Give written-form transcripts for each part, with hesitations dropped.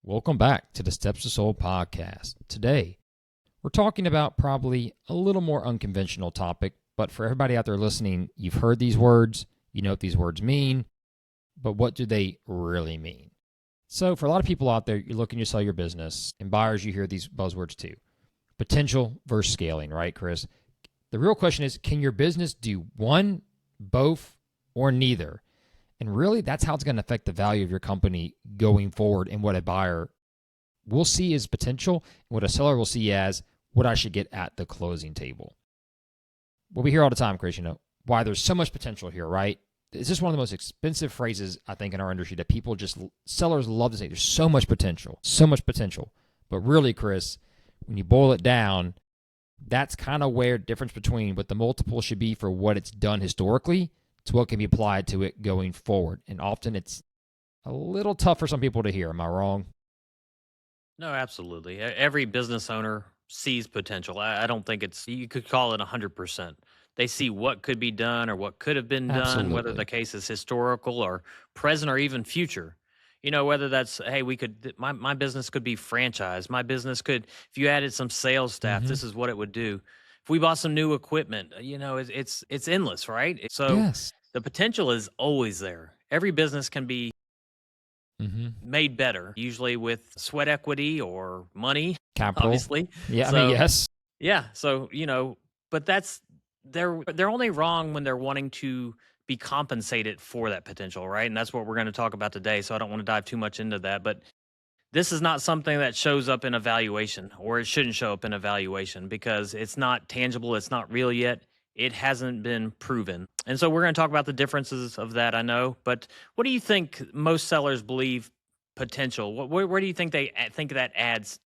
Welcome back to the Steps to Soul podcast. Today, we're talking about probably a little more unconventional topic, but for everybody out there listening, you've heard these words, you know what these words mean, but what do they really mean? So for a lot of people out there, you're looking to sell your business, and buyers, you hear these buzzwords too. Potential versus scaling, right, Chris? The real question is, can your business do one, both, or neither? And really, that's how it's going to affect the value of your company going forward and what a buyer will see as potential and what a seller will see as what I should get at the closing table. What we hear all the time, Chris, why there's so much potential here, right? It's just one of the most expensive phrases, I think, in our industry that sellers love to say. There's so much potential, so much potential. But really, Chris, when you boil it down, that's kind of where the difference between what the multiple should be for what it's done historically to what can be applied to it going forward. And often it's a little tough for some people to hear. Am I wrong? No, absolutely. Every business owner sees potential. I don't think you could call it 100%. They see what could be done or what could have been done, whether Absolutely. the case is historical or present or even future. Whether that's, hey, my business could be franchised. My business could, if you added some sales staff, this is what it would do. If we bought some new equipment, it's endless, right? So Yes. the potential is always there. Every business can be made better, usually with sweat equity or money, Capital. obviously. Yeah, So, yes. yeah. So, but they're only wrong when they're wanting to be compensated for that potential, right? And that's what we're going to talk about today. So I don't want to dive too much into that, but this is not something that shows up in a valuation, or it shouldn't show up in a valuation because it's not tangible. It's not real yet. It hasn't been proven. And so we're going to talk about the differences of that, I know. But what do you think most sellers believe potential? Where do you think they think that adds?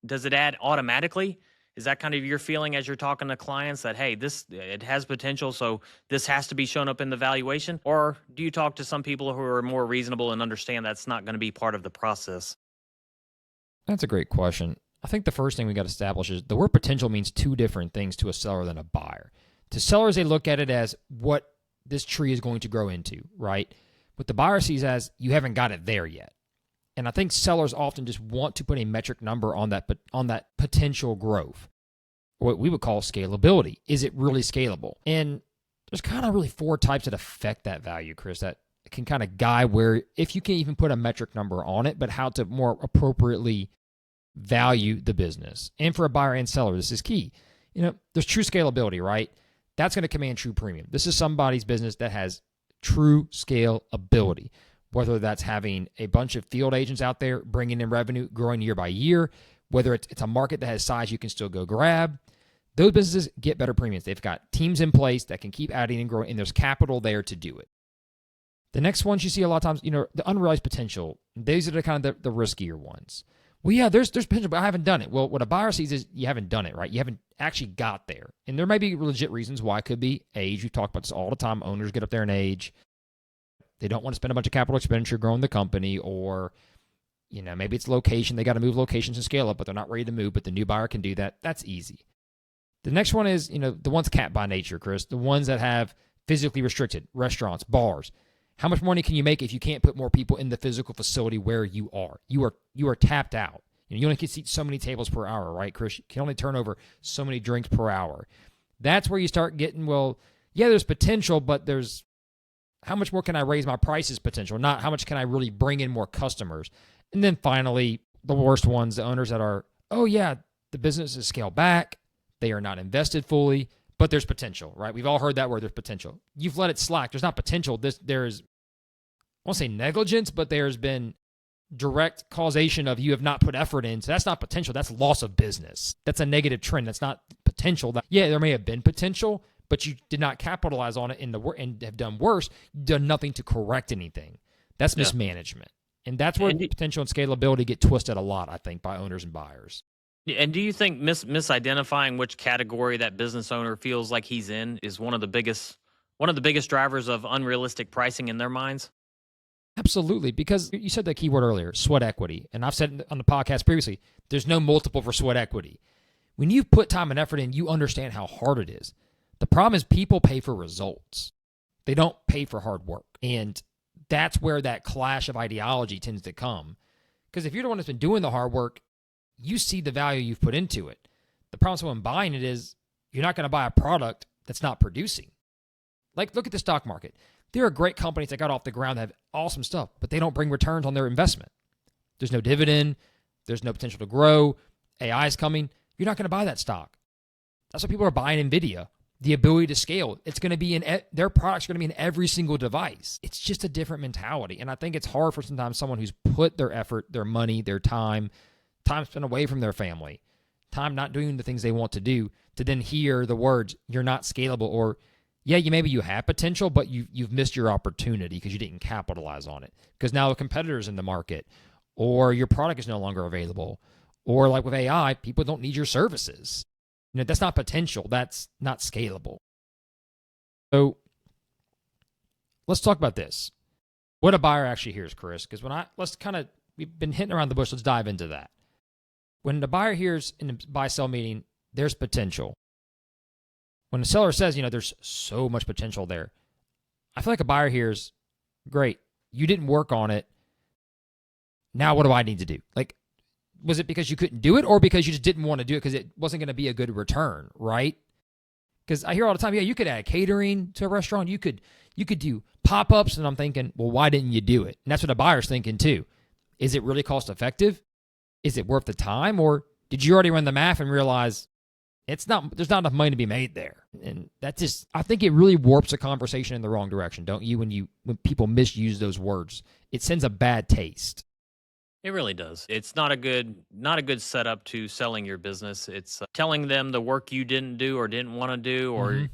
Does it add automatically? Is that kind of your feeling as you're talking to clients that, hey, it has potential, so this has to be shown up in the valuation? Or do you talk to some people who are more reasonable and understand that's not going to be part of the process? That's a great question. I think the first thing we got to establish is the word potential means two different things to a seller than a buyer. To sellers, they look at it as what this tree is going to grow into, right? What the buyer sees as you haven't got it there yet. And I think sellers often just want to put a metric number on that potential growth, what we would call scalability. Is it really scalable? And there's kind of really four types that affect that value, Chris, that can kind of guide where, if you can even put a metric number on it, but how to more appropriately value the business. And for a buyer and seller, this is key. There's true scalability, right? That's going to command true premium. This is somebody's business that has true scalability, whether that's having a bunch of field agents out there bringing in revenue, growing year by year, whether it's a market that has size you can still go grab. Those businesses get better premiums. They've got teams in place that can keep adding and growing, and there's capital there to do it. The next ones you see a lot of times, the unrealized potential. These are the kind of the riskier ones. Well, yeah, there's potential, but I haven't done it. Well, what a buyer sees is you haven't done it, right? You haven't actually got there. And there may be legit reasons why. It could be age. We talk about this all the time. Owners get up there in age. They don't want to spend a bunch of capital expenditure growing the company, or, maybe it's location. They got to move locations and scale up, but they're not ready to move, but the new buyer can do that. That's easy. The next one is, the ones capped by nature, Chris, the ones that have physically restricted restaurants, bars. How much money can you make if you can't put more people in the physical facility where you are? You are tapped out. You only can seat so many tables per hour, right, Chris? You can only turn over so many drinks per hour. That's where you start getting, well, yeah, there's potential, but there's how much more can I raise my prices potential, not how much can I really bring in more customers. And then finally, the worst ones, the owners that are, oh yeah, the business is scaled back. They are not invested fully, but there's potential, right? We've all heard that word, there's potential. You've let it slack. There's not potential. There's, I won't say negligence, but there's been direct causation of you have not put effort in. So that's not potential. That's loss of business. That's a negative trend. That's not potential. Yeah, there may have been potential, but you did not capitalize on it and have done worse. You've done nothing to correct anything. That's mismanagement. And that's where potential and scalability get twisted a lot, I think, by owners and buyers. And do you think misidentifying which category that business owner feels like he's in is one of the biggest drivers of unrealistic pricing in their minds? Absolutely, because you said that keyword earlier, sweat equity. And I've said on the podcast previously, there's no multiple for sweat equity. When you put time and effort in, you understand how hard it is. The problem is people pay for results. They don't pay for hard work. And that's where that clash of ideology tends to come. Because if you're the one that's been doing the hard work, you see the value you've put into it. The problem with someone buying it is you're not going to buy a product that's not producing. Like, look at the stock market. There are great companies that got off the ground that have awesome stuff, but they don't bring returns on their investment. There's no dividend. There's no potential to grow. AI is coming. You're not going to buy that stock. That's why people are buying NVIDIA. The ability to scale. It's going to be in their products are going to be in every single device. It's just a different mentality. And I think it's hard for sometimes someone who's put their effort, their money, their time spent away from their family, time not doing the things they want to do, to then hear the words, you're not scalable, or yeah, maybe you have potential, but you've missed your opportunity because you didn't capitalize on it. Because now a competitor's in the market, or your product is no longer available, or like with AI, people don't need your services. That's not potential. That's not scalable. So let's talk about this. What a buyer actually hears, Chris, because we've been hitting around the bush. Let's dive into that. When the buyer hears in a buy-sell meeting, there's potential. When the seller says, there's so much potential there, I feel like a buyer hears, great, you didn't work on it. Now what do I need to do? Like, was it because you couldn't do it, or because you just didn't want to do it because it wasn't going to be a good return, right? Because I hear all the time, yeah, you could add catering to a restaurant. You could do pop-ups, and I'm thinking, well, why didn't you do it? And that's what a buyer's thinking too. Is it really cost effective? Is it worth the time? Or did you already run the math and realize there's not enough money to be made there? And I think it really warps a conversation in the wrong direction, don't you? When people misuse those words, it sends a bad taste. It really does. It's not a good setup to selling your business. It's telling them the work you didn't do or didn't want to do, or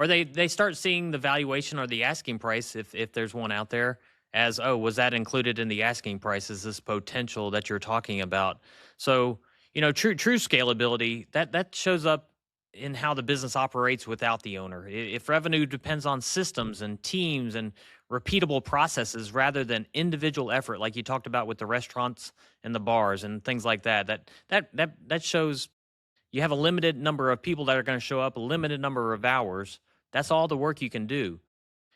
they start seeing the valuation or the asking price, if there's one out there, as, oh, was that included in the asking price? Is this potential that you're talking about? So, true scalability, that shows up in how the business operates without the owner. If revenue depends on systems and teams and repeatable processes rather than individual effort, like you talked about with the restaurants and the bars and things like that shows you have a limited number of people that are going to show up, a limited number of hours. That's all the work you can do.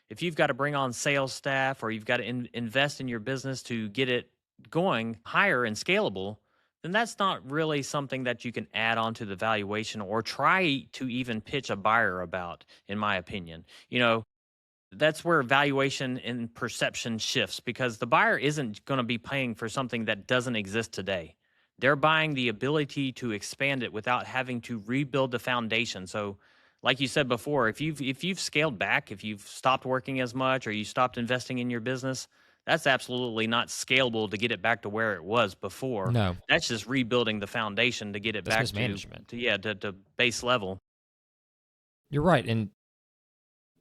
If you've got to bring on sales staff, or you've got to invest in your business to get it going higher and scalable, then that's not really something that you can add on to the valuation or try to even pitch a buyer about, in my opinion. That's where valuation and perception shifts, because the buyer isn't going to be paying for something that doesn't exist today. They're buying the ability to expand it without having to rebuild the foundation. So, like you said before, if you've scaled back, if you've stopped working as much, or you stopped investing in your business, that's absolutely not scalable to get it back to where it was before. No. That's just rebuilding the foundation to get it back to base level. You're right. And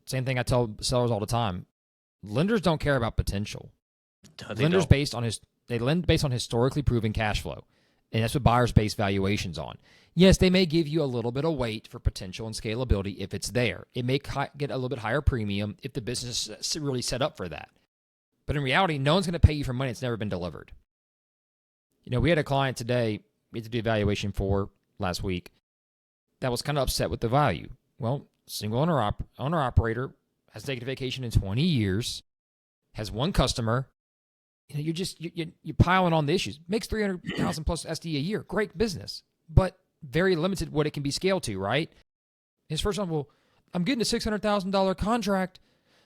same thing I tell sellers all the time. Lenders don't care about potential. Lenders they lend based on historically proven cash flow. And that's what buyers base valuations on. Yes, they may give you a little bit of weight for potential and scalability if it's there. It may get a little bit higher premium if the business is really set up for that. But in reality, no one's going to pay you for money that's never been delivered. We had a client today we had to do evaluation for last week that was kind of upset with the value. Well, single owner-operator, has taken a vacation in 20 years, has one customer. You're piling on the issues. Makes $300,000 plus SD a year. Great business, but very limited what it can be scaled to, right? His first one, well, I'm getting a $600,000 contract.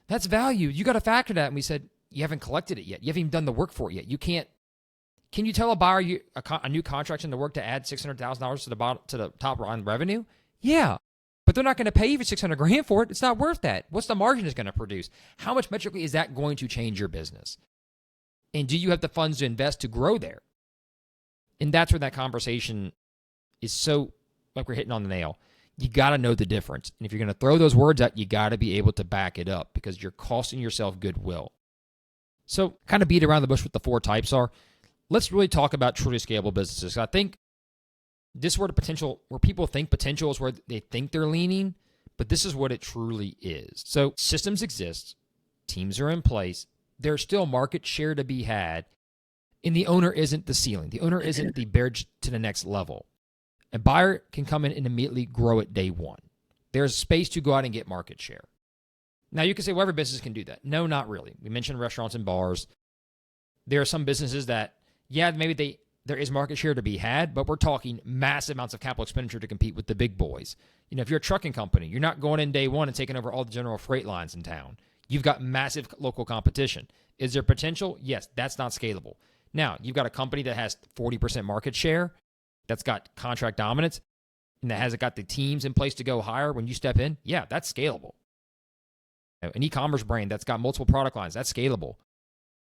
That's value. You got to factor that. And we said, you haven't collected it yet. You haven't even done the work for it yet. You can't. Can you tell a buyer a new contract in the work to add $600,000 to the top line revenue? Yeah, but they're not going to pay you for $600,000 for it. It's not worth that. What's the margin it's going to produce? How much metrically is that going to change your business? And do you have the funds to invest to grow there? And that's where that conversation is so, like we're hitting on the nail. You got to know the difference. And if you're going to throw those words out, you got to be able to back it up, because you're costing yourself goodwill. So kind of beat around the bush what the four types are. Let's really talk about truly scalable businesses. I think this is where people think potential is where they think they're leaning, but this is what it truly is. So systems exist, teams are in place, there's still market share to be had, and the owner isn't the ceiling. The owner isn't the bridge to the next level. A buyer can come in and immediately grow it day one. There's space to go out and get market share. Now, you can say, well, every business can do that. No, not really. We mentioned restaurants and bars. There are some businesses that, Yeah, maybe there is market share to be had, but we're talking massive amounts of capital expenditure to compete with the big boys. If you're a trucking company, you're not going in day one and taking over all the general freight lines in town. You've got massive local competition. Is there potential? Yes, that's not scalable. Now, you've got a company that has 40% market share, that's got contract dominance, and that hasn't got the teams in place to go higher when you step in. Yeah, that's scalable. An e-commerce brand that's got multiple product lines, that's scalable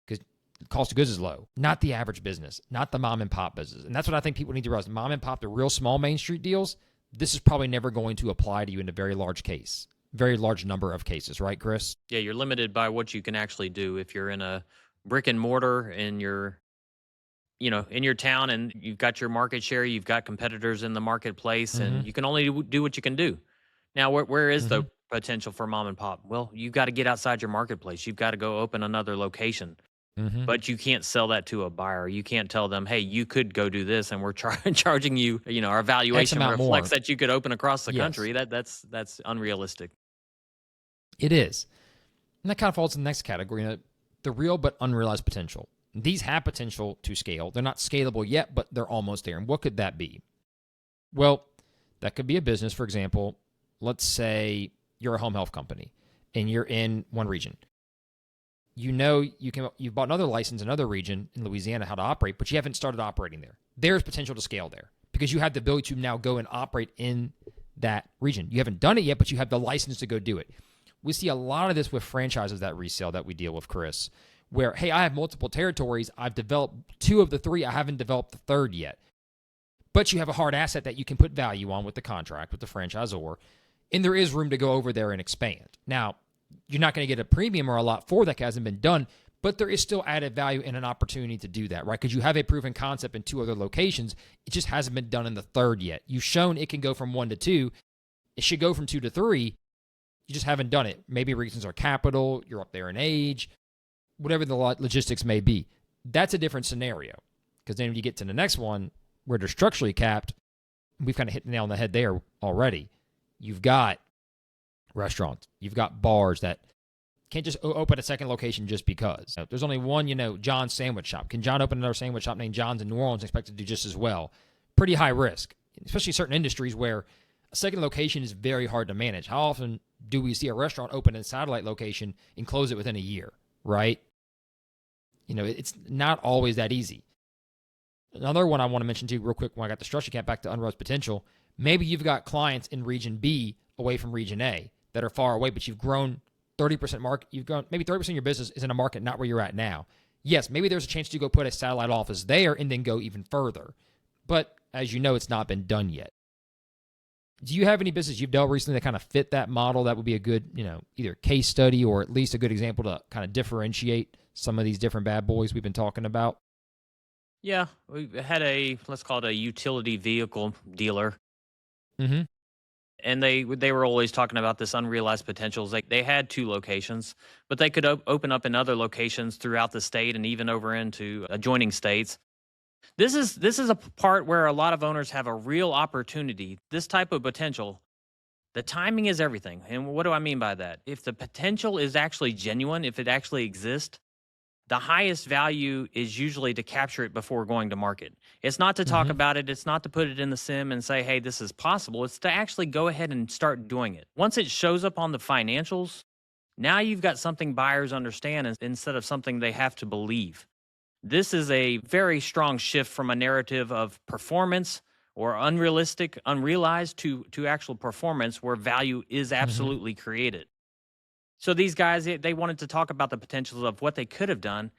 because the cost of goods is low. Not the average business, not the mom and pop business. And that's what I think people need to realize. Mom and pop, the real small Main Street deals, this is probably never going to apply to you in a very large number of cases, right, Chris? Yeah, you're limited by what you can actually do. If you're in a brick and mortar and you're, in your town and you've got your market share, you've got competitors in the marketplace, and you can only do what you can do. Now, where is the potential for mom and pop? Well, you've got to get outside your marketplace. You've got to go open another location. But you can't sell that to a buyer. You can't tell them, hey, you could go do this, and we're charging you, our valuation reflects that you could open across the country. That's unrealistic. It is. And that kind of falls in the next category, the real but unrealized potential. These have potential to scale. They're not scalable yet, but they're almost there. And what could that be? Well, that could be a business, for example. Let's say you're a home health company and you're in one region. You've bought another license in another region in Louisiana how to operate, but you haven't started operating there. There's potential to scale there because you have the ability to now go and operate in that region. You haven't done it yet, but you have the license to go do it. We see a lot of this with franchises that resell that we deal with, Chris, where, hey, I have multiple territories. I've developed 2 of the 3. I haven't developed the 3rd yet. But you have a hard asset that you can put value on with the contract, with the franchisor, and there is room to go over there and expand. Now, you're not going to get a premium or a lot for that hasn't been done, but there is still added value and an opportunity to do that, right? Because you have a proven concept in 2 other locations. It just hasn't been done in the 3rd yet. You've shown it can go from 1 to 2. It should go from 2 to 3. You just haven't done it. Maybe reasons are capital, you're up there in age, whatever the logistics may be. That's a different scenario. Because then when you get to the next one, where they're structurally capped, we've kind of hit the nail on the head there already. You've got restaurants. You've got bars that can't just open a second location just because. There's only one, John's sandwich shop. Can John open another sandwich shop named John's in New Orleans and expect to do just as well? Pretty high risk, especially certain industries where a second location is very hard to manage. How often do we see a restaurant open a satellite location and close it within a year, right? It's not always that easy. Another one I want to mention to you real quick when I got the structure cap back to unrealized potential, maybe you've got clients in region B away from region A that are far away, but you've grown 30% market. You've grown maybe 30% of your business is in a market not where you're at now. Yes, maybe there's a chance to go put a satellite office there and then go even further. But as you know, it's not been done yet. Do you have any business you've dealt recently that kind of fit that model that would be a good, either case study or at least a good example to kind of differentiate some of these different bad boys we've been talking about? Yeah, we had let's call it a utility vehicle dealer. And they were always talking about this unrealized potentials. They had 2 locations, but they could open up in other locations throughout the state and even over into adjoining states. This is a part where a lot of owners have a real opportunity. This type of potential, the timing is everything. And what do I mean by that? If the potential is actually genuine, if it actually exists, the highest value is usually to capture it before going to market. It's not to talk about it. It's not to put it in the sim and say, hey, this is possible. It's to actually go ahead and start doing it. Once it shows up on the financials, now you've got something buyers understand instead of something they have to believe. This is a very strong shift from a narrative of performance or unrealized to actual performance where value is absolutely created. So these guys, they wanted to talk about the potentials of what they could have done.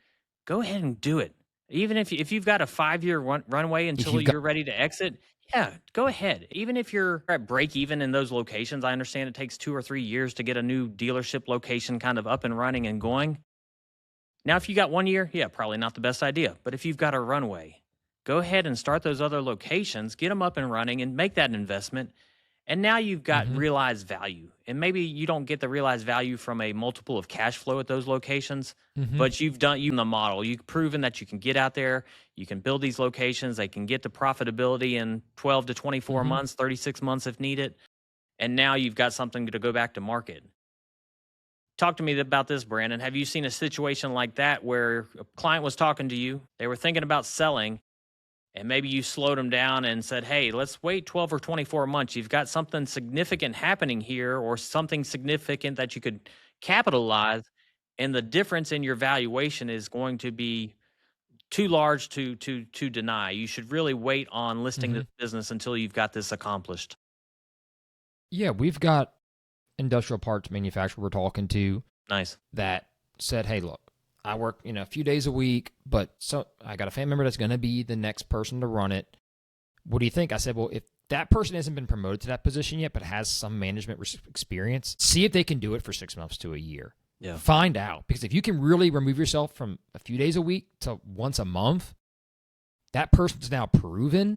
Go ahead and do it. Even if you've got a 5-year runway until you're ready to exit, yeah, go ahead. Even if you're at break even in those locations, I understand it takes 2 or 3 years to get a new dealership location kind of up and running and going. Now, if you got 1 year, yeah, probably not the best idea. But if you've got a runway, go ahead and start those other locations, get them up and running and make that investment. And now you've got realized value. And maybe you don't get the realized value from a multiple of cash flow at those locations, but you've done the model. You've proven that you can get out there, you can build these locations, they can get to profitability in 12 to 24 months, 36 months if needed. And now you've got something to go back to market. Talk to me about this, Brandon. Have you seen a situation like that where a client was talking to you, they were thinking about selling, and maybe you slowed them down and said, hey, let's wait 12 or 24 months. You've got something significant happening here, or something significant that you could capitalize, and the difference in your valuation is going to be too large to deny. You should really wait on listing Mm-hmm. this business until you've got this accomplished. Yeah, we've got industrial parts manufacturer we're talking to Nice. that said, hey, look, I work a few days a week, but so I got a family member that's going to be the next person to run it. What do you think? I said, well, if that person hasn't been promoted to that position yet, but has some management experience, see if they can do it for 6 months to a year. Yeah. Find out. Because if you can really remove yourself from a few days a week to once a month, that person's now proven.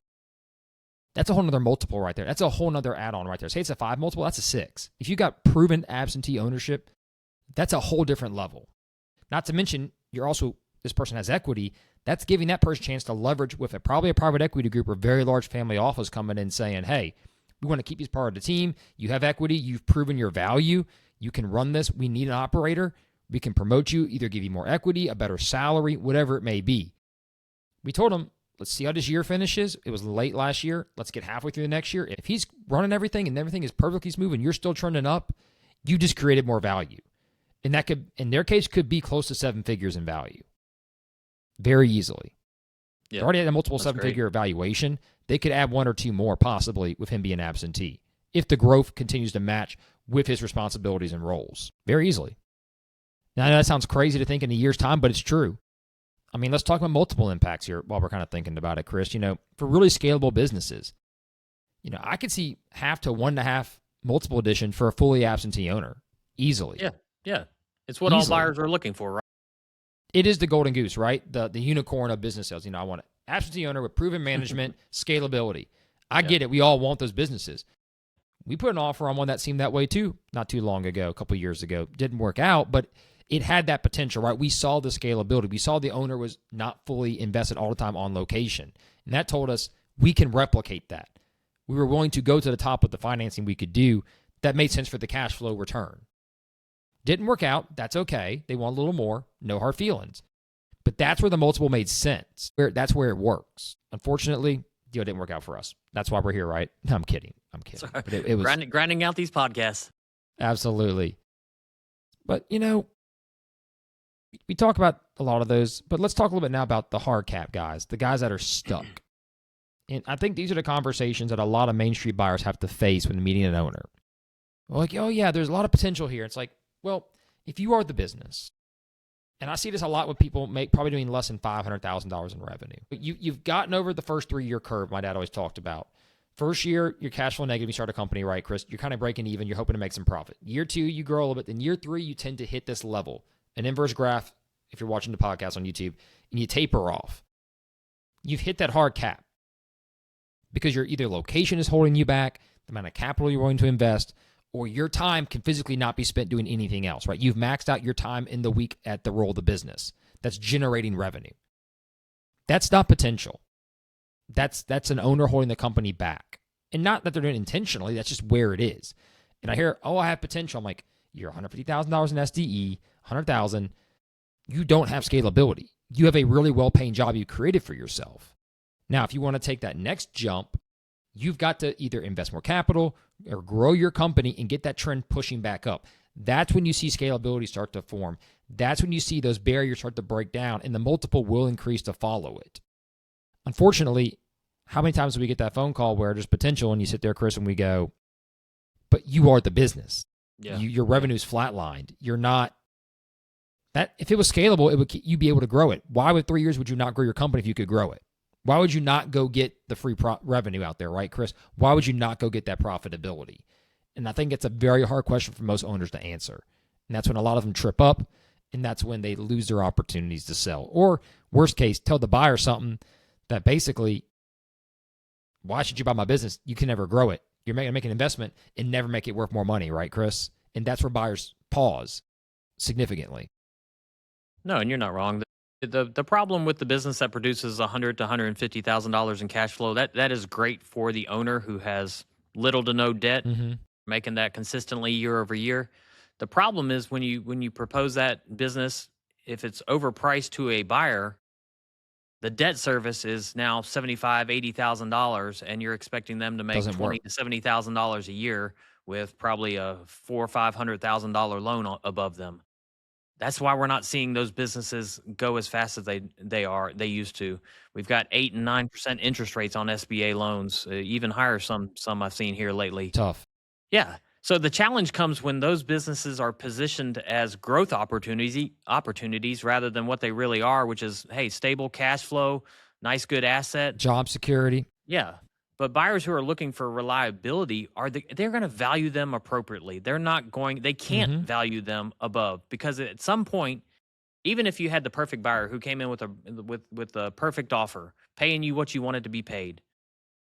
That's a whole nother multiple right there. That's a whole nother add-on right there. Say it's a 5 multiple, that's a 6. If you got proven absentee ownership, that's a whole different level. Not to mention, this person has equity. That's giving that person a chance to leverage with probably a private equity group or very large family office coming in saying, hey, we want to keep you as part of the team. You have equity. You've proven your value. You can run this. We need an operator. We can promote you, either give you more equity, a better salary, whatever it may be. We told him, let's see how this year finishes. It was late last year. Let's get halfway through the next year. If he's running everything and everything is perfectly smooth and you're still trending up, you just created more value. And that could, in their case, could be close to 7 figures in value. Very easily. Yeah, They already had a multiple that's 7-figure valuation. They could add 1 or 2 more possibly with him being absentee if the growth continues to match with his responsibilities and roles. Very easily. Now, I know that sounds crazy to think in a year's time, but it's true. I mean, let's talk about multiple impacts here while we're kind of thinking about it, Chris. For really scalable businesses, I could see 0.5 to 1.5 multiple addition for a fully absentee owner easily. Yeah. It's what all buyers are looking for, right? It is the golden goose, right? The unicorn of business sales. I want an absentee owner with proven management, scalability. I get it. We all want those businesses. We put an offer on one that seemed that way too, not too long ago, a couple of years ago. Didn't work out, but it had that potential, right? We saw the scalability. We saw the owner was not fully invested all the time on location. And that told us we can replicate that. We were willing to go to the top of the financing we could do that made sense for the cash flow return. Didn't work out. That's okay. They want a little more. No hard feelings. But that's where the multiple made sense. That's where it works. Unfortunately, deal didn't work out for us. That's why we're here, right? No, I'm kidding. Sorry. But it was grinding out these podcasts. Absolutely. But, we talk about a lot of those, but let's talk a little bit now about the hard cap guys, the guys that are stuck. And I think these are the conversations that a lot of Main Street buyers have to face when meeting an owner. Like, oh yeah, there's a lot of potential here. It's like, well, if you are the business, and I see this a lot with people probably doing less than $500,000 in revenue. But you've gotten over the first 3-year curve my dad always talked about. First year, you're cash flow negative. You start a company, right, Chris? You're kind of breaking even. You're hoping to make some profit. Year 2, you grow a little bit. Then year 3, you tend to hit this level, an inverse graph, if you're watching the podcast on YouTube, and you taper off. You've hit that hard cap because your either location is holding you back, the amount of capital you're willing to invest, or your time can physically not be spent doing anything else, right? You've maxed out your time in the week at the role of the business that's generating revenue. That's not potential. That's an owner holding the company back. And not that they're doing it intentionally, that's just where it is. And I hear, oh, I have potential. I'm like, you're $150,000 in SDE, $100,000. You don't have scalability. You have a really well-paying job you created for yourself. Now, if you want to take that next jump, you've got to either invest more capital or grow your company and get that trend pushing back up. That's when you see scalability start to form. That's when you see those barriers start to break down and the multiple will increase to follow it. Unfortunately, how many times do we get that phone call where there's potential and you sit there, Chris, and we go, but you are the business. Yeah. Your revenue's flatlined. You're not. That if it was scalable, you'd be able to grow it. Why with 3 years would you not grow your company if you could grow it? Why would you not go get the free revenue out there, right, Chris? Why would you not go get that profitability? And I think it's a very hard question for most owners to answer. And that's when a lot of them trip up, and that's when they lose their opportunities to sell. Or, worst case, tell the buyer something that basically, why should you buy my business? You can never grow it. You're going to make an investment and never make it worth more money, right, Chris? And that's where buyers pause significantly. No, and you're not wrong. The problem with the business that produces $100,000 to $150,000 in cash flow, that is great for the owner who has little to no debt, making that consistently year over year. The problem is when you propose that business, if it's overpriced to a buyer, the debt service is now $75,000, $80,000, and you're expecting them to make Doesn't work. $20,000 to $70,000 a year with probably a $400,000 or $500,000 loan above them. That's why we're not seeing those businesses go as fast as they used to. We've got 8 and 9% interest rates on SBA loans, even higher some I've seen here lately. Tough. Yeah. So the challenge comes when those businesses are positioned as growth opportunities rather than what they really are, which is, hey, stable cash flow, nice good asset. Job security. Yeah. But buyers who are looking for reliability they're going to value them appropriately. They can't Mm-hmm. value them above, because at some point, even if you had the perfect buyer who came in with a perfect offer, paying you what you wanted to be paid,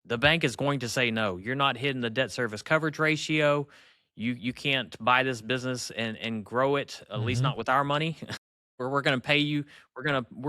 the bank is going to say no. You're not hitting the debt service coverage ratio. You can't buy this business and grow it, at least Mm-hmm. not with our money. Where we're going to pay you, we're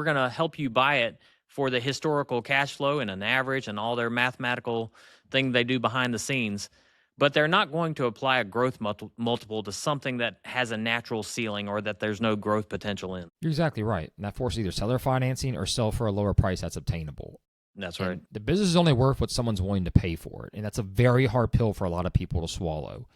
going to help you buy it for the historical cash flow and an average and all their mathematical thing they do behind the scenes. But they're not going to apply a growth multiple to something that has a natural ceiling or that there's no growth potential in. You're exactly right. And that forces either seller financing or sell for a lower price that's obtainable. That's And right. the business is only worth what someone's willing to pay for it. And that's a very hard pill for a lot of people to swallow.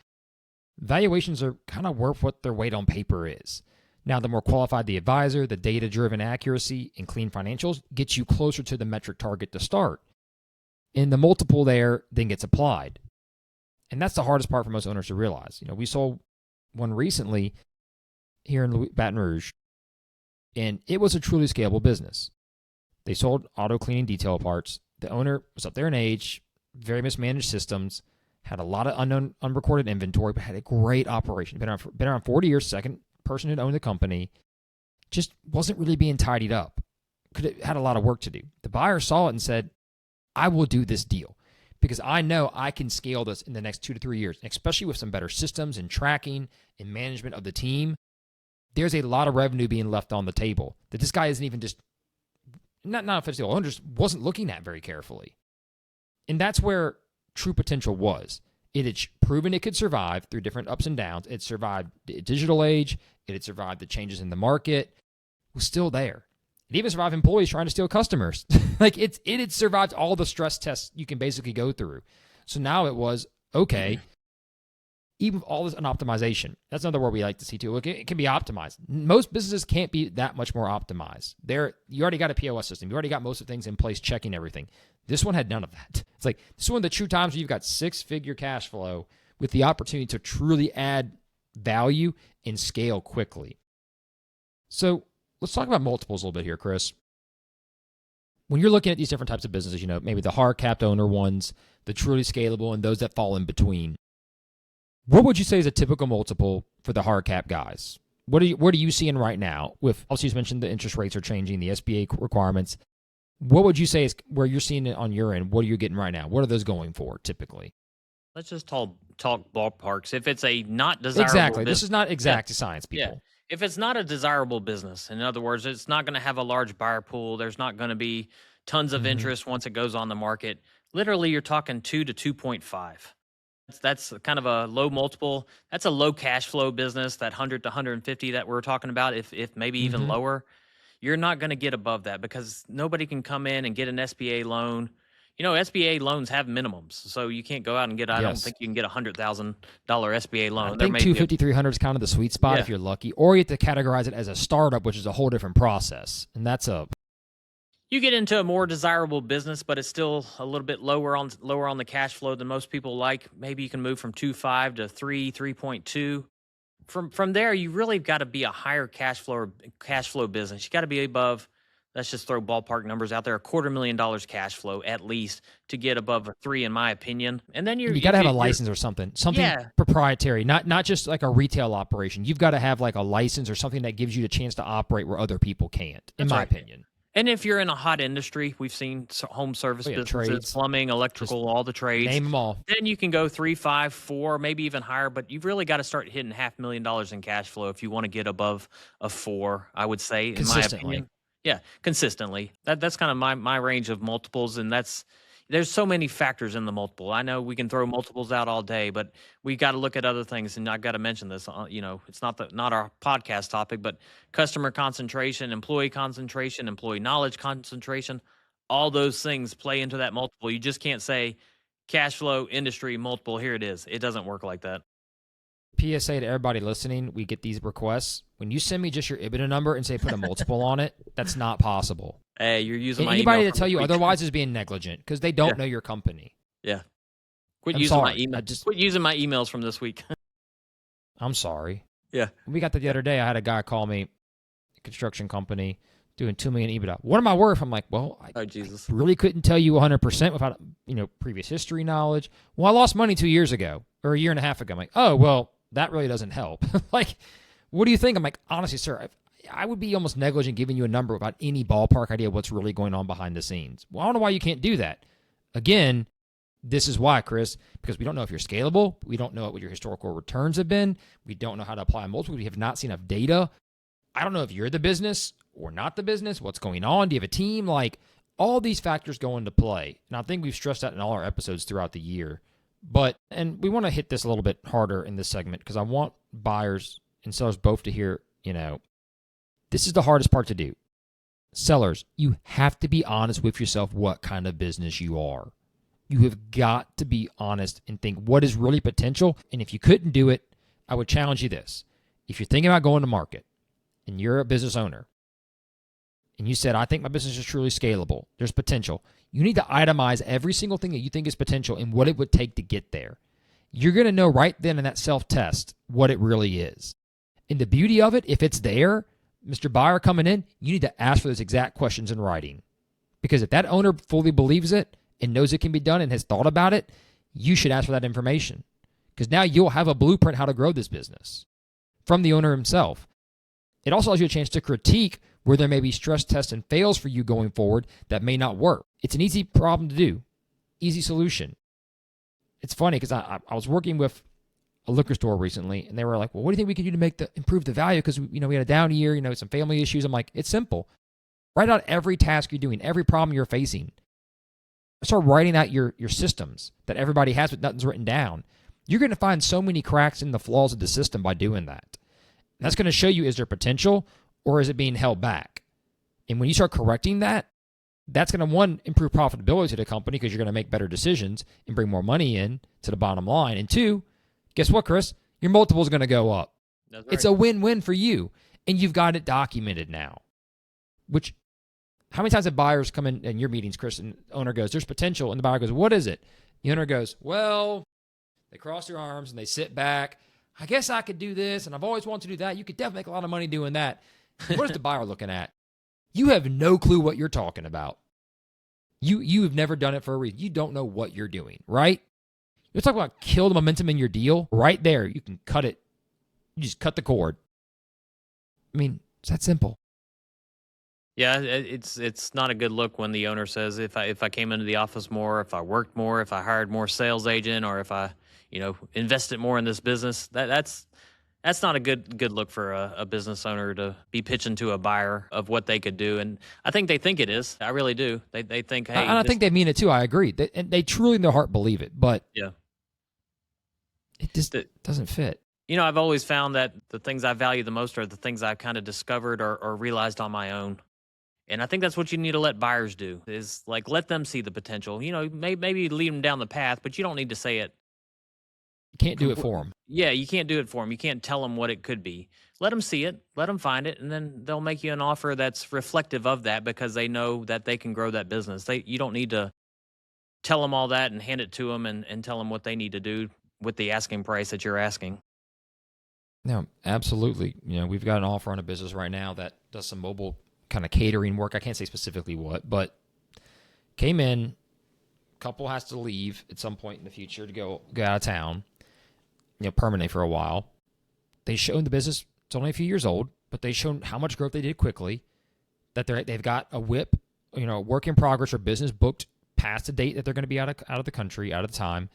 Valuations are kind of worth what their weight on paper is. Now, the more qualified the advisor, the data-driven accuracy and clean financials gets you closer to the metric target to start. And the multiple there then gets applied. And that's the hardest part for most owners to realize. We saw one recently here in Baton Rouge, and it was a truly scalable business. They sold auto cleaning detail parts. The owner was up there in age, very mismanaged systems, had a lot of unknown, unrecorded inventory, but had a great operation. Been around 40 years, second person who owned the company, just wasn't really being tidied up. Had a lot of work to do. The buyer saw it and said, I will do this deal because I know I can scale this in the next 2 to 3 years, especially with some better systems and tracking and management of the team. There's a lot of revenue being left on the table that this guy isn't even just, not if the owner just wasn't looking at very carefully. And that's where true potential was. It had proven it could survive through different ups and downs. It survived the digital age. It had survived the changes in the market. It was still there. It even survived employees trying to steal customers. It had survived all the stress tests you can basically go through. So now it was, okay, even with all this unoptimization, that's another word we like to see too. Look, it can be optimized. Most businesses can't be that much more optimized. You already got a POS system. You already got most of the things in place checking everything. This one had none of that. It's like, this is one of the true times where you've got 6-figure cash flow with the opportunity to truly add value and scale quickly. So let's talk about multiples a little bit here, Chris. When you're looking at these different types of businesses, maybe the hard-capped owner ones, the truly scalable, and those that fall in between, what would you say is a typical multiple for the hard-cap guys? What are you seeing right now? With, also, you mentioned the interest rates are changing, the SBA requirements. What would you say is where you're seeing it on your end? What are you getting right now? What are those going for typically? Let's just talk ballparks. If it's a not desirable Exactly. business, This is not exact science, people. yeah. If it's not a desirable business, in other words, it's not going to have a large buyer pool. There's not going to be tons of interest once it goes on the market. Literally, you're talking 2 to 2.5. That's kind of a low multiple. That's a low cash flow business, that 100 to 150 that we're talking about, if maybe even lower. You're not going to get above that because nobody can come in and get an SBA loan. SBA loans have minimums, so you can't go out and get. I don't think you can get I $100,000 SBA loan. think 250, 300 is kind of the sweet spot if you're lucky, or you have to categorize it as a startup, which is a whole different process, and that's a. You get into a more desirable business, but it's still a little bit lower on the cash flow than most people like. Maybe you can move from 2.5 to 3.2. From there, you really got to be a higher cash flow business. You got to be above. Let's just throw ballpark numbers out there: $250,000 cash flow at least to get above a 3, in my opinion. And then you got to have a license or something proprietary, not just like a retail operation. You've got to have like a license or something that gives you the chance to operate where other people can't, in my opinion. And if you're in a hot industry, we've seen home service businesses, trades, plumbing, electrical, all the trades. Name them all. Then you can go 3, 5, 4, maybe even higher. But you've really got to start hitting $500,000 in cash flow if you want to get above a 4, I would say, in my opinion. Yeah, consistently. That's kind of my range of multiples. And that's, There's so many factors in the multiple. I know we can throw multiples out all day, but we got to look at other things. And I've got to mention this. It's not our podcast topic, but customer concentration, employee knowledge concentration, all those things play into that multiple. You just can't say cash flow, industry, multiple. Here it is. It doesn't work like that. PSA to everybody listening, we get these requests. When you send me just your EBITDA number and say put a multiple on it, that's not possible. Hey, you're using my anybody email to tell you otherwise is being negligent because they don't know your company. Yeah. I'm using sorry. my email. Quit using my emails from this week. I'm sorry. Yeah. We got that the other day. I had a guy call me, a construction company, doing $2 million EBITDA. What am I worth? I'm like, well, I really couldn't tell you 100% without previous history knowledge. Well, I lost money 2 years ago or a year and a half ago. I'm like, oh, well, that really doesn't help. Like, what do you think? I'm like, honestly, sir, I would be almost negligent giving you a number without any ballpark idea of what's really going on behind the scenes. Well, I don't know why you can't do that. Again, this is why, Chris, because we don't know if you're scalable. We don't know what your historical returns have been. We don't know how to apply multiples. We have not seen enough data. I don't know if you're the business or not the business. What's going on? Do you have a team? Like, all these factors go into play. And I think we've stressed that in all our episodes throughout the year. And we want to hit this a little bit harder in this segment because I want buyers and sellers both to hear, this is the hardest part to do. Sellers, you have to be honest with yourself what kind of business you are. You have got to be honest and think what is really potential. And if you couldn't do it, I would challenge you this. If you're thinking about going to market and you're a business owner and you said, I think my business is truly scalable, there's potential, you need to itemize every single thing that you think is potential and what it would take to get there. You're going to know right then in that self-test what it really is. And the beauty of it, if it's there, Mr. Buyer coming in, you need to ask for those exact questions in writing. Because if that owner fully believes it and knows it can be done and has thought about it, you should ask for that information. Because now you'll have a blueprint how to grow this business from the owner himself. It also allows you a chance to critique where there may be stress tests and fails for you going forward that may not work. It's an easy problem to do, easy solution. It's funny because I was working with a liquor store recently, and they were like, well, what do you think we can do to improve the value? Because, we had a down year, some family issues. I'm like, it's simple. Write out every task you're doing, every problem you're facing. Start writing out your systems that everybody has, but nothing's written down. You're going to find so many cracks in the flaws of the system by doing that. And that's going to show you, is there potential or is it being held back? And when you start correcting that, that's going to, one, improve profitability to the company because you're going to make better decisions and bring more money in to the bottom line. And two, guess what, Chris? Your multiple is going to go up. That's right. It's a win-win for you. And you've got it documented now. Which, how many times have buyers come in your meetings, Chris, and the owner goes, there's potential. And the buyer goes, what is it? The owner goes, well, they cross their arms and they sit back. I guess I could do this, and I've always wanted to do that. You could definitely make a lot of money doing that. What is the buyer looking at? You have no clue what you're talking about. You have never done it for a reason. You don't know what you're doing, right? You're talking about kill the momentum in your deal. Right there, you can cut it. You just cut the cord. I mean, it's that simple. Yeah, it's not a good look when the owner says, if I came into the office more, if I worked more, if I hired more sales agent, or if I invested more in this business, that's not a good look for a business owner to be pitching to a buyer of what they could do. And I think they think it is. I really do. They think, hey. And I think they mean it too. I agree. They truly in their heart believe it. But yeah, it just doesn't fit. I've always found that the things I value the most are the things I've kind of discovered or realized on my own. And I think that's what you need to let buyers do, is like let them see the potential. Maybe lead them down the path, but you don't need to say it. You can't do it for them. Yeah, you can't do it for them. You can't tell them what it could be. Let them see it. Let them find it, and then they'll make you an offer that's reflective of that because they know that they can grow that business. You don't need to tell them all that and hand it to them and tell them what they need to do with the asking price that you're asking. No, absolutely. We've got an offer on a business right now that does some mobile kind of catering work. I can't say specifically what, but came in. Couple has to leave at some point in the future to go out of town, permanently for a while. They showed the business, it's only a few years old, but they showed how much growth they did quickly, that they've got a WIP, work in progress or business booked past the date that they're going to be out of the country, out of the time.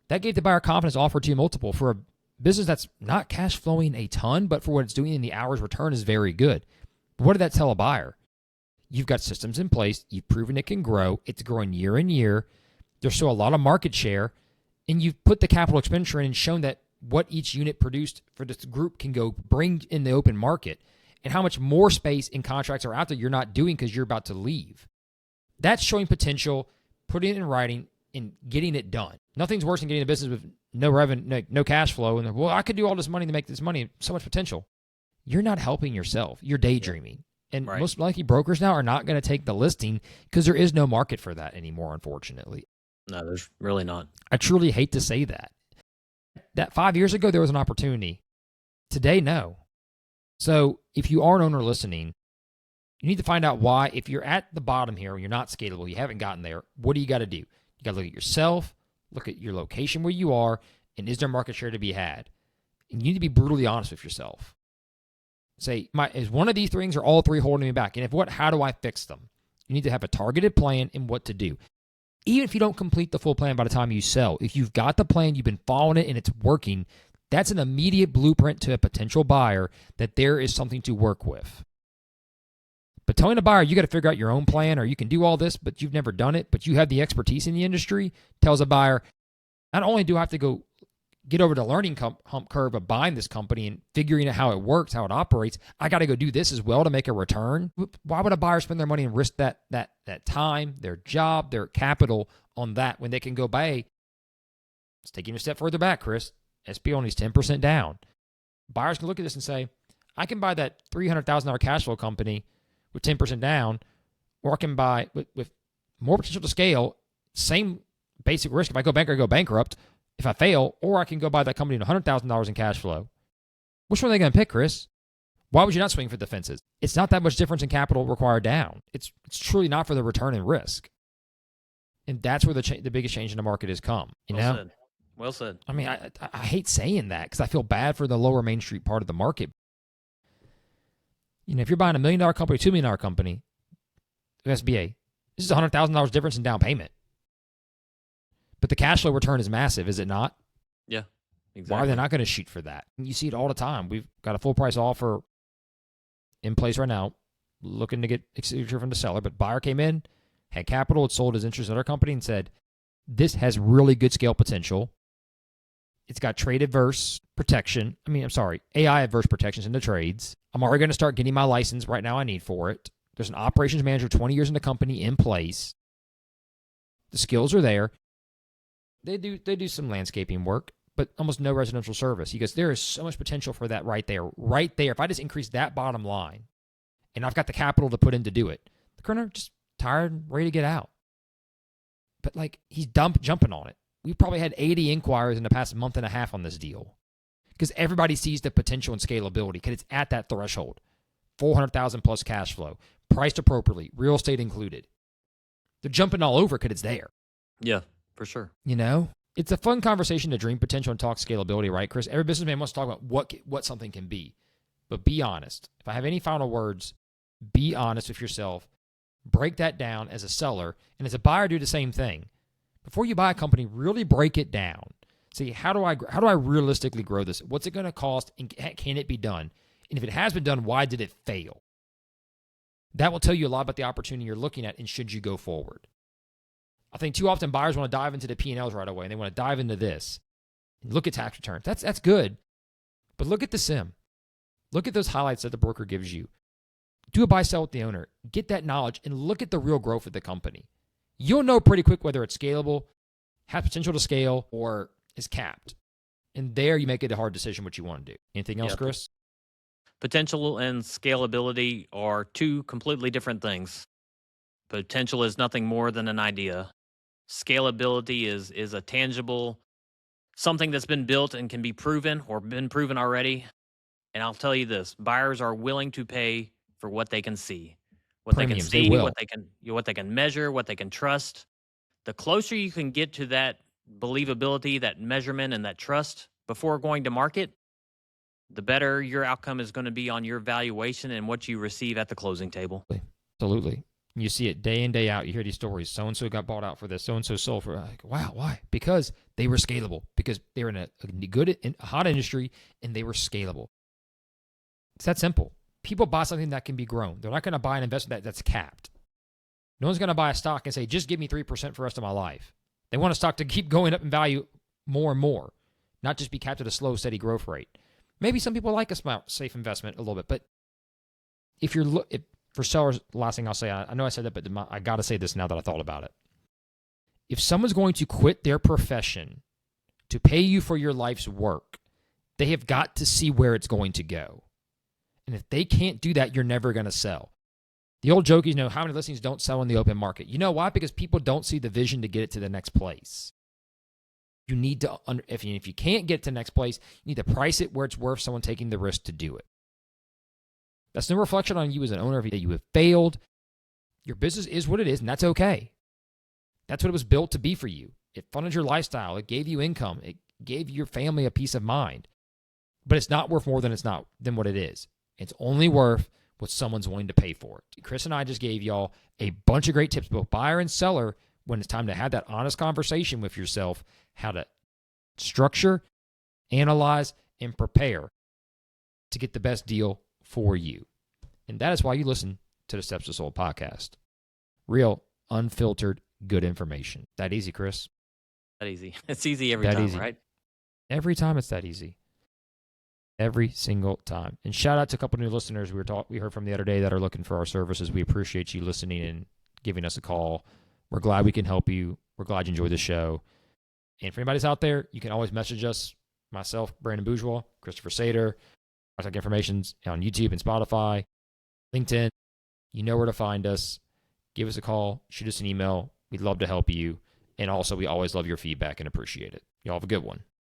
That gave the buyer confidence, offered to you multiple for a business that's not cash flowing a ton, but for what it's doing in the hours return is very good. But what did that tell a buyer? You've got systems in place. You've proven it can grow. It's growing year in year. There's still a lot of market share. And you've put the capital expenditure in and shown that what each unit produced for this group can go bring in the open market and how much more space and contracts are out there you're not doing because you're about to leave. That's showing potential, putting it in writing, and getting it done. Nothing's worse than getting a business with no revenue, no cash flow, and well, I could do all this money to make this money, so much potential. You're not helping yourself. You're daydreaming. And most likely brokers now are not going to take the listing because there is no market for that anymore, unfortunately. No, there's really not. I truly hate to say that. That 5 years ago, there was an opportunity. Today, no. So if you are an owner listening, you need to find out why. If you're at the bottom here, you're not scalable, you haven't gotten there, what do you got to do? You got to look at yourself, look at your location where you are, and is there market share to be had? And you need to be brutally honest with yourself. Say, is one of these things or all three holding me back? And if what, how do I fix them? You need to have a targeted plan and what to do. Even if you don't complete the full plan by the time you sell, if you've got the plan, you've been following it, and it's working, that's an immediate blueprint to a potential buyer that there is something to work with. But telling a buyer you got to figure out your own plan or you can do all this, but you've never done it, but you have the expertise in the industry, tells a buyer, not only do I have to go get over the learning hump curve of buying this company and figuring out how it works, how it operates, I got to go do this as well to make a return. Why would a buyer spend their money and risk that time, their job, their capital on that when they can go buy? Let's take it a step further back, Chris. SB only is 10% down. Buyers can look at this and say, I can buy that $300,000 cash flow company with 10% down, or I can buy with more potential to scale, same basic risk. If I go bankrupt, I go bankrupt. If I fail, or I can go buy that company with $100,000 in cash flow. Which one are they going to pick, Chris? Why would you not swing for the fences? It's not that much difference in capital required down. It's truly not for the return and risk. And that's where the biggest change in the market has come. Well said. I mean, I hate saying that because I feel bad for the lower Main Street part of the market. You know, if you're buying $1 million company, $2 million company, SBA, this is $100,000 difference in down payment. But the cash flow return is massive, is it not? Yeah, exactly. Why are they not going to shoot for that? You see it all the time. We've got a full price offer in place right now, looking to get signature from the seller. But buyer came in, had capital, had sold his interest in our company, and said, this has really good scale potential. It's got trade adverse protection. AI adverse protections in the trades. I'm already going to start getting my license right now. I need for it. There's an operations manager, 20 years in the company in place. The skills are there. They do some landscaping work, but almost no residential service. He goes, there is so much potential for that right there. Right there. If I just increase that bottom line, and I've got the capital to put in to do it, the current just tired, ready to get out. But he's jumping on it. We've probably had 80 inquiries in the past month and a half on this deal because everybody sees the potential and scalability because it's at that threshold. $400,000 plus cash flow, priced appropriately, real estate included. They're jumping all over because it's there. Yeah, for sure. You know, it's a fun conversation to dream potential and talk scalability, right, Chris? Every businessman wants to talk about what something can be, but be honest. If I have any final words, be honest with yourself. Break that down as a seller, and as a buyer, do the same thing. Before you buy a company, really break it down. See, how do I realistically grow this? What's it going to cost, and can it be done? And if it has been done, why did it fail? That will tell you a lot about the opportunity you're looking at, and should you go forward. I think too often buyers want to dive into the P&Ls right away, and they want to dive into this. And look at tax returns. That's good, but look at the SIM. Look at those highlights that the broker gives you. Do a buy-sell with the owner. Get that knowledge, and look at the real growth of the company. You'll know pretty quick whether it's scalable, has potential to scale, or is capped. And there you make it a hard decision what you want to do. Anything else, Chris? Potential and scalability are two completely different things. Potential is nothing more than an idea. Scalability is a tangible, something that's been built and can be proven or been proven already. And I'll tell you this, buyers are willing to pay for what they can see. What Premiums, they can see, what they can measure, what they can trust. The closer you can get to that believability, that measurement, and that trust before going to market, the better your outcome is going to be on your valuation and what you receive at the closing table. Absolutely. You see it day in, day out. You hear these stories. So-and-so got bought out for this. So-and-so sold for, wow, why? Because they were scalable. Because they were in a good, hot industry, and they were scalable. It's that simple. People buy something that can be grown. They're not going to buy an investment that's capped. No one's going to buy a stock and say, just give me 3% for the rest of my life. They want a stock to keep going up in value more and more, not just be capped at a slow, steady growth rate. Maybe some people like a safe investment a little bit, but if for sellers, last thing I'll say, I know I said that, but I got to say this now that I thought about it. If someone's going to quit their profession to pay you for your life's work, they have got to see where it's going to go. And if they can't do that, you're never going to sell. The old joke is, how many listings don't sell in the open market? You know why? Because people don't see the vision to get it to the next place. You need to, if you can't get to the next place, you need to price it where it's worth someone taking the risk to do it. That's no reflection on you as an owner that you have failed. Your business is what it is, and that's okay. That's what it was built to be for you. It funded your lifestyle. It gave you income. It gave your family a peace of mind. But it's not worth more than what it is. It's only worth what someone's willing to pay for it. Chris and I just gave y'all a bunch of great tips, both buyer and seller, when it's time to have that honest conversation with yourself, how to structure, analyze, and prepare to get the best deal for you. And that is why you listen to the Steps to Sold podcast. Real, unfiltered, good information. That easy, Chris? That easy. It's easy every time, right? Every time it's that easy. Every single time. And shout out to a couple new listeners we heard from the other day that are looking for our services. We appreciate you listening and giving us a call. We're glad we can help you. We're glad you enjoy the show. And for anybody's out there, you can always message us, myself, Brandon Bourgeois, Christopher Sater. Contact information's on YouTube and Spotify, LinkedIn. You know where to find us. Give us a call. Shoot us an email. We'd love to help you. And also, we always love your feedback and appreciate it. Y'all have a good one.